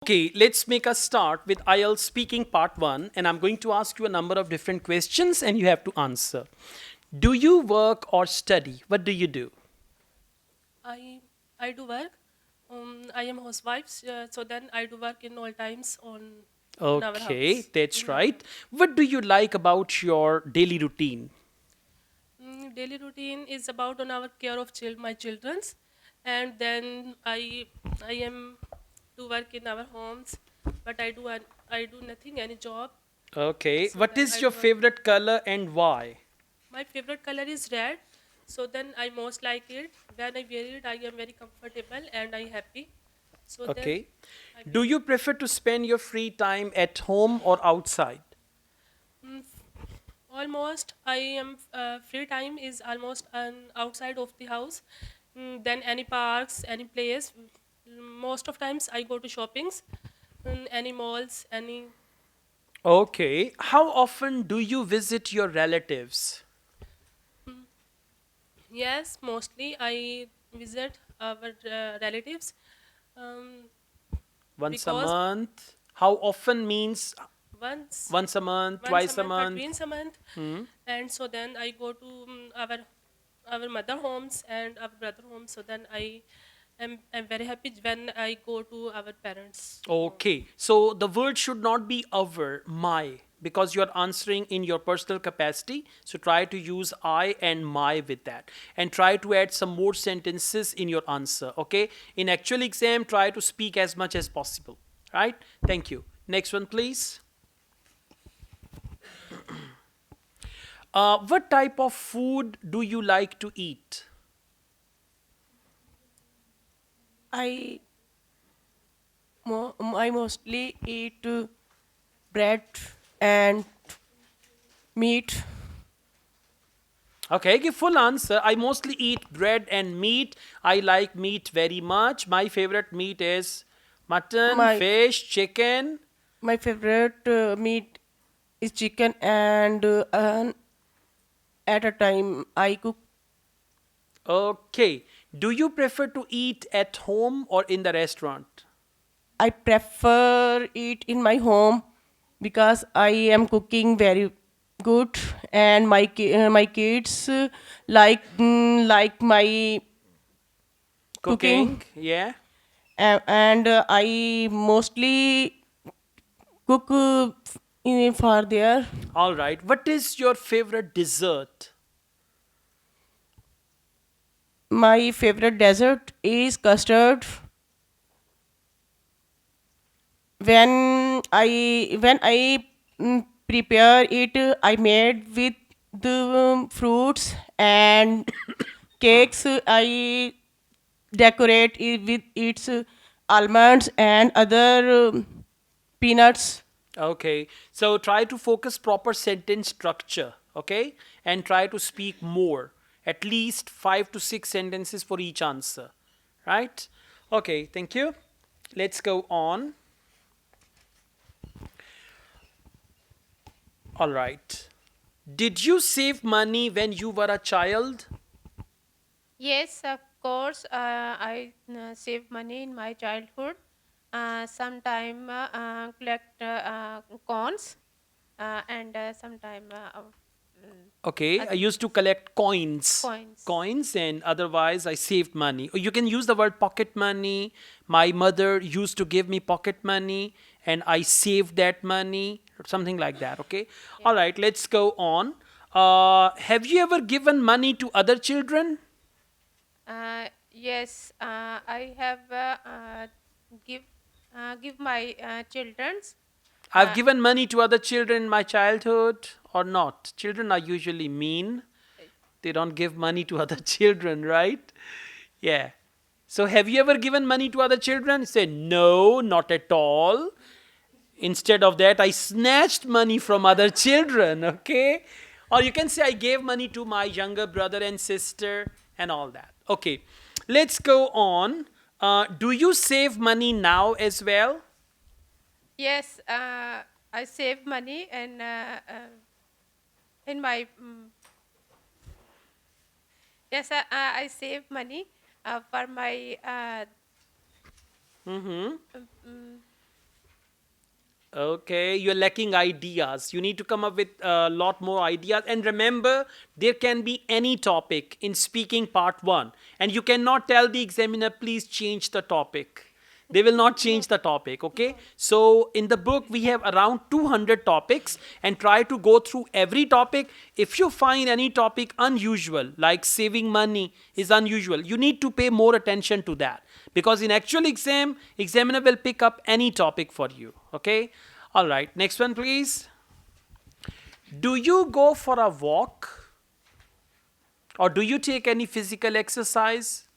Okay, let's make a start with IELTS speaking part 1 and I'm going to ask you a number of different questions and you have to answer. Do you work or study? What do you do? I I do work. I am housewife, so then I do work in all times on our Okay, house that's in our right. house. What do you like about your daily routine? Daily routine is about on our care of my childrens, and then I am to work in our homes, but I do nothing any job. Okay, So what then is I your do work. favorite color and why? My favorite color is red, so then I most like it. When I wear it, I am very comfortable and I happy. So then Okay. I Do wear it. you prefer to spend your free time at home or outside? Mm, Almost, I am free time is almost outside of the house. Then any parks, any place. Most of times I go to shoppings, any malls, any. Okay. How often do you visit your relatives? mm, Yes, mostly I visit our relatives, um, Once a because month? How often means once, once a month, once a twice a month or month? twice a month, Hmm? and so then I go to our mother homes and our brother homes. So then I'm very happy when I go to our parents' home. Okay, so the word should not be our, my, because you are answering in your personal capacity. So try to use I and my with that. And try to add some more sentences in your answer. Okay, in actual exam, try to speak as much as possible. Right? Thank you. Next one, please. What type of food do you like to eat? I I mostly eat bread and meat. Okay, give full answer. I mostly eat bread and meat. I like meat very much. My favorite meat is mutton, My fish, chicken. my favorite meat is chicken, and at a time I cook. Okay. Do you prefer to eat at home or in the restaurant? I prefer eat in my home because I am cooking very good, and my kids like my cooking, Cooking, yeah. and I mostly cook for there. All right. What is your favorite dessert? My favorite dessert is custard. When I prepare it, I made with the fruits and cakes. I decorate it with its almonds and other peanuts. Okay. So try to focus proper sentence structure, okay? And try to speak more. At least 5 to 6 sentences for each answer. Right? Okay, thank you. Let's go on. All right. Did you save money when you were a child? Yes, of course. I save money in my childhood. Sometime collect coins, and sometime Okay, I other used to things, collect coins. coins. Coins, and otherwise I saved money. Or you can use the word pocket money. My mother used to give me pocket money and I saved that money, or something like that. Okay. Yeah. All right, let's go on. Have you ever given money to other children? Yes, I have give give my childrens. I've Uh, given money to other children in my childhood or not. Children are usually mean. They don't give money to other children, right? Yeah. So have you ever given money to other children? Say no, not at all. Instead of that, I snatched money from other children, okay? Or you can say I gave money to my younger brother and sister and all that. Okay, let's go on. Do you save money now as well? yes, I save money and in my yes, I save money for my Mm-hmm. um, um, Okay, you're lacking ideas. You need to come up with a lot more ideas. And remember, there can be any topic in speaking part one. And you cannot tell the examiner, please change the topic. They will not change the topic, okay? So in the book, we have around 200 topics and try to go through every topic. If you find any topic unusual, like saving money is unusual, you need to pay more attention to that. Because in actual exam, examiner will pick up any topic for you, okay? All right, next one, please. Do you go for a walk or do you take any physical exercise?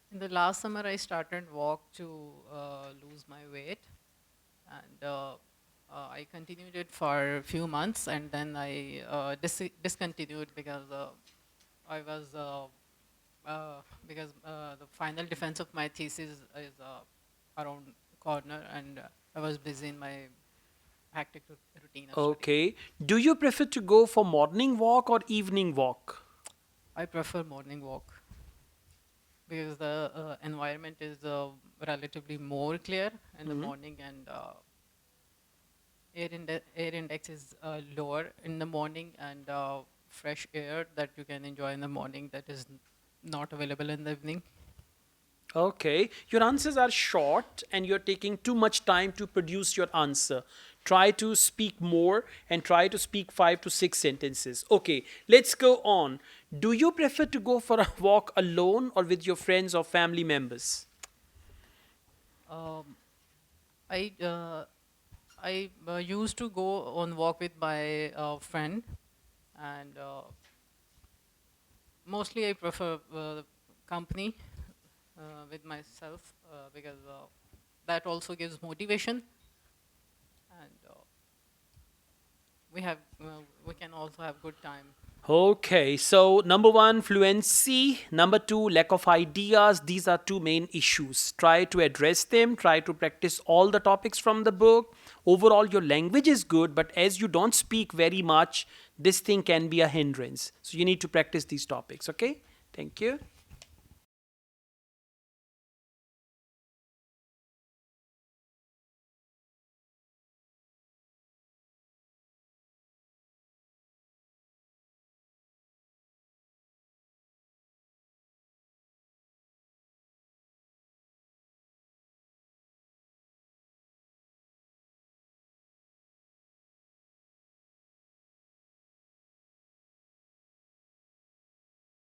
In the last summer, I started walk to lose my weight, and I continued it for a few months, and then I discontinued because I was because the final defense of my thesis is around corner, and I was busy in my hectic routine of study. Okay. Do you prefer to go for morning walk or evening walk? I prefer morning walk because the environment is relatively more clear in the morning, and air index is lower in the morning, and fresh air that you can enjoy in the morning that is not available in the evening. Okay, your answers are short and you're taking too much time to produce your answer. Try to speak more and try to speak 5 to 6 sentences. Okay, let's go on. Do you prefer to go for a walk alone or with your friends or family members? Um, I used to go on walk with my friend, and mostly I prefer company with myself because that also gives motivation, and we can also have good time. Okay, so number one, fluency. Number two, lack of ideas. These are two main issues. Try to address them. Try to practice all the topics from the book. Overall, your language is good, but as you don't speak very much, this thing can be a hindrance. So you need to practice these topics, okay? Thank you.